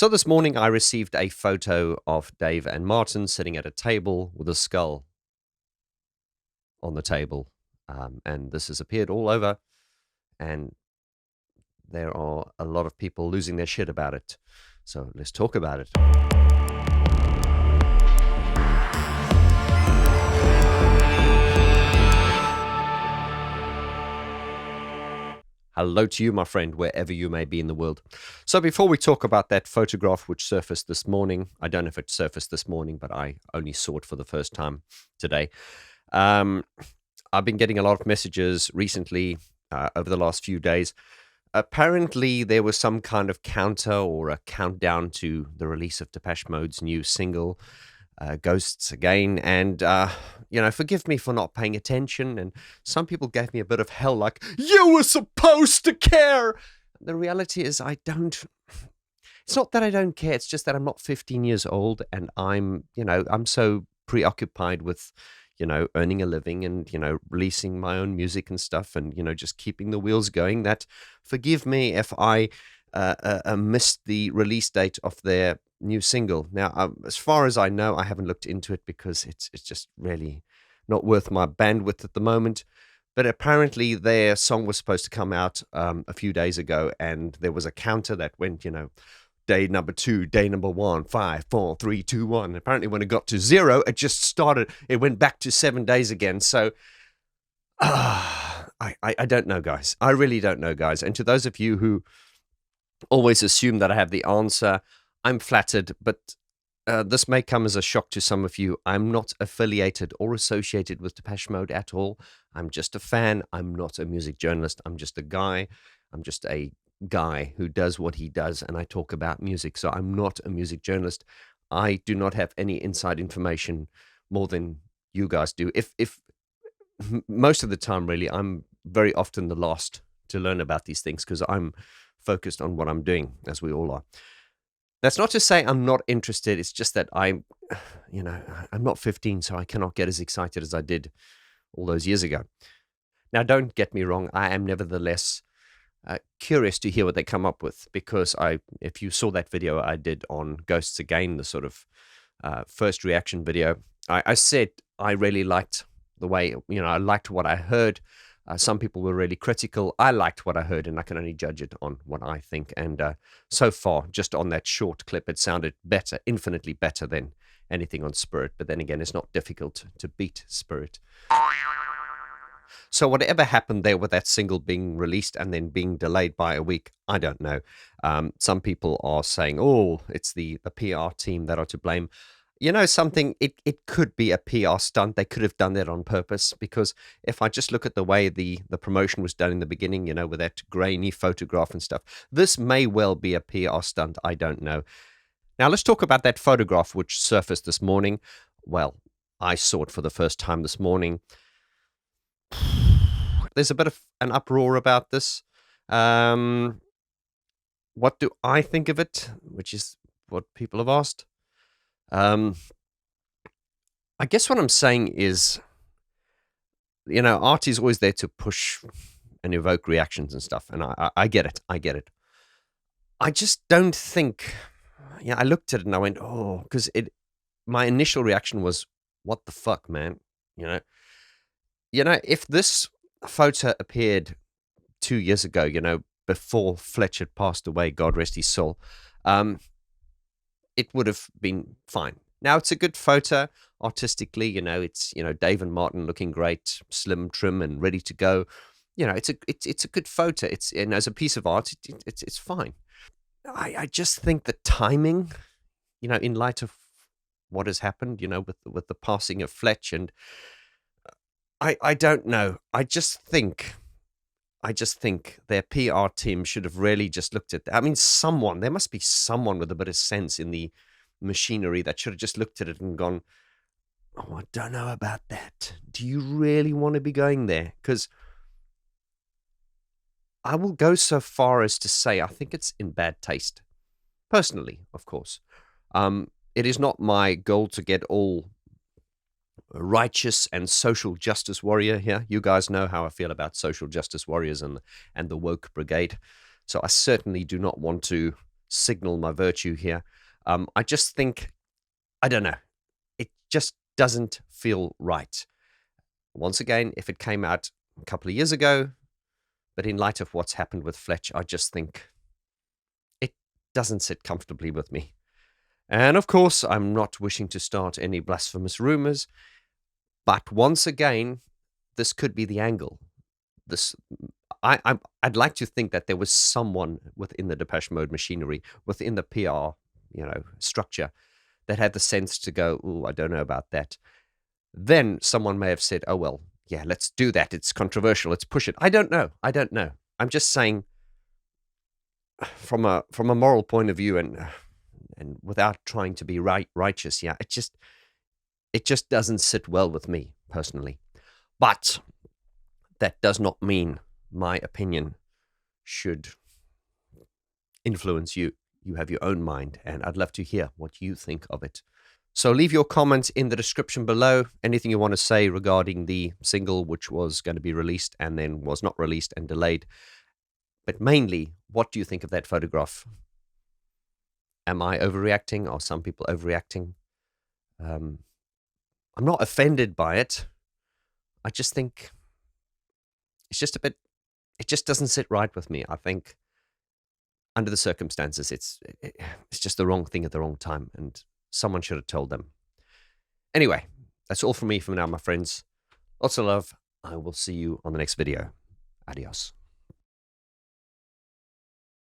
So this morning I received a photo of Dave and Martin sitting at a table with a skull on the table. And this has appeared all over, and there are a lot of people losing their shit about it. So let's talk about it. Hello to you, my friend, wherever you may be in the world. So before we talk about that photograph which surfaced this morning, I don't know if it surfaced this morning, but I only saw it for the first time today. I've been getting a lot of messages recently over the last few days. Apparently, there was some kind of counter or a countdown to the release of Depeche Mode's new single, Ghosts Again. And, forgive me for not paying attention. And some people gave me a bit of hell, like, you were supposed to care. The reality is it's not that I don't care. It's just that I'm not 15 years old and I'm so preoccupied with, earning a living and, releasing my own music and stuff and, just keeping the wheels going, that forgive me if I missed the release date of their new single. Now, as far as I know, I haven't looked into it because it's just really not worth my bandwidth at the moment. But apparently their song was supposed to come out a few days ago, and there was a counter that went, day number 2, day number 1, 5, 4, 3, 2, 1. Apparently when it got to 0, it just started. It went back to 7 days again. So I don't know, guys. I really don't know, guys. And to those of you who always assume that I have the answer, I'm flattered, but this may come as a shock to some of you. I'm not affiliated or associated with Depeche Mode at all. I'm just a fan. I'm not a music journalist. I'm just a guy. I'm just a guy who does what he does, and I talk about music. So I'm not a music journalist. I do not have any inside information more than you guys do. If most of the time, really, I'm very often the last to learn about these things because I'm focused on what I'm doing, as we all are. That's not to say I'm not interested. It's just that I'm not 15, so I cannot get as excited as I did all those years ago. Now, don't get me wrong. I am nevertheless curious to hear what they come up with, because if you saw that video I did on Ghosts Again, the sort of first reaction video, I said I really liked the way, I liked what I heard. Some people were really critical. I liked what I heard, and I can only judge it on what I think. And so far, just on that short clip, it sounded better, infinitely better than anything on Spirit. But then again, it's not difficult to beat Spirit. So whatever happened there with that single being released and then being delayed by a week, I don't know. Some people are saying, oh, it's the PR team that are to blame. Something, it could be a PR stunt. They could have done that on purpose, because if I just look at the way the promotion was done in the beginning, with that grainy photograph and stuff, this may well be a PR stunt. I don't know. Now, let's talk about that photograph which surfaced this morning. Well, I saw it for the first time this morning. There's a bit of an uproar about this. What do I think of it? Which is what people have asked. I guess what I'm saying is, art is always there to push and evoke reactions and stuff. And I get it. I get it. I just don't think, I looked at it and I went, oh, because my initial reaction was, what the fuck, man? If this photo appeared 2 years ago, before Fletch had passed away, God rest his soul, it would have been fine. Now, it's a good photo artistically. It's Dave and Martin looking great, slim, trim, and ready to go. It's a good photo. It's, and as a piece of art, it's fine. I just think the timing, in light of what has happened, with the passing of Fletch, and I don't know. I just think their PR team should have really just looked at that. I mean, there must be someone with a bit of sense in the machinery that should have just looked at it and gone, oh, I don't know about that. Do you really want to be going there? Because I will go so far as to say I think it's in bad taste. Personally, of course. It is not my goal to get all righteous and social justice warrior here. You guys know how I feel about social justice warriors and the woke brigade. So I certainly do not want to signal my virtue here. I just think, I don't know, it just doesn't feel right. Once again, if it came out a couple of years ago, but in light of what's happened with Fletch, I just think it doesn't sit comfortably with me. And of course, I'm not wishing to start any blasphemous rumors, but once again, this could be the angle. I'd like to think that there was someone within the Depeche Mode machinery, within the PR, structure, that had the sense to go, "Ooh, I don't know about that." Then someone may have said, "Oh well, yeah, let's do that. It's controversial. Let's push it." I don't know. I'm just saying, from a moral point of view, and without trying to be righteous, yeah, it just doesn't sit well with me personally. But that does not mean my opinion should influence you. You have your own mind, and I'd love to hear what you think of it. So leave your comments in the description below. Anything you want to say regarding the single, which was going to be released and then was not released and delayed. But mainly, what do you think of that photograph? Am I overreacting? Are some people overreacting? I'm not offended by it. I just think it's just a bit, it just doesn't sit right with me. I think under the circumstances, it's just the wrong thing at the wrong time, and someone should have told them. Anyway, that's all from me for now, my friends. Lots of love. I will see you on the next video. Adios.